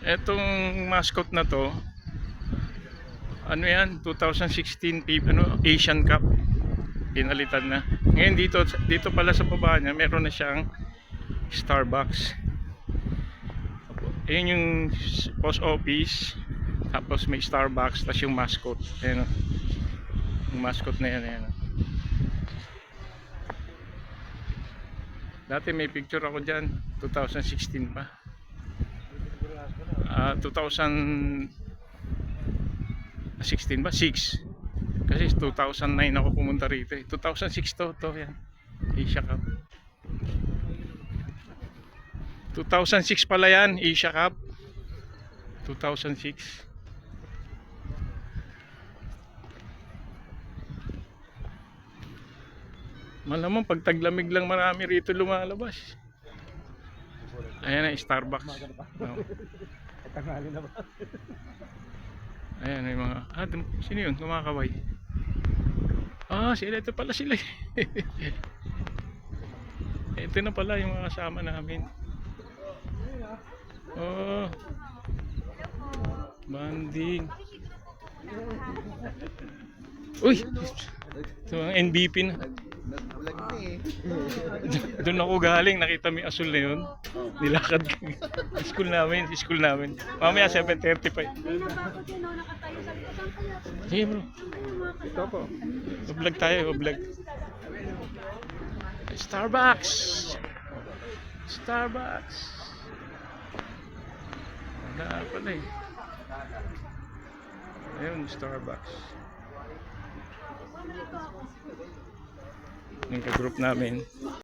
Etong mascot na to, ano yan, 2016 Asian Cup. Pinalitan na. Ngayon dito pala sa baba niya, meron na siyang Starbucks. Ayun yung post office. Tapos may Starbucks, tapos yung mascot. Ayan o. Yung mascot na yan, ayan o. Dati may picture ako dyan, 2016 pa. 2016 ba? 6. Kasi 2009 ako pumunta rito. 2006 to yan. Asia Cup. 2006 pala yan, Asia Cup. 2006. Malamang pag taglamig lang marami rito lumalabas. Ayan na, Starbucks. Oh. Tanghali na ba? Ayan yung mga... sino yun? Kumakaway. Sila. Ito pala sila. Ito na pala yung mga kasama namin. Oh. Banding. Uy! Ito ang MVP na. Doon ako galing, nakita mo yung asul na yun. Nilakad school namin. Mamaya 7:30 pa. Sige bro. Ito po. Vlog tayo, vlog. Starbucks. Wala pala eh. Ayun, Starbucks. Yung ka-group namin.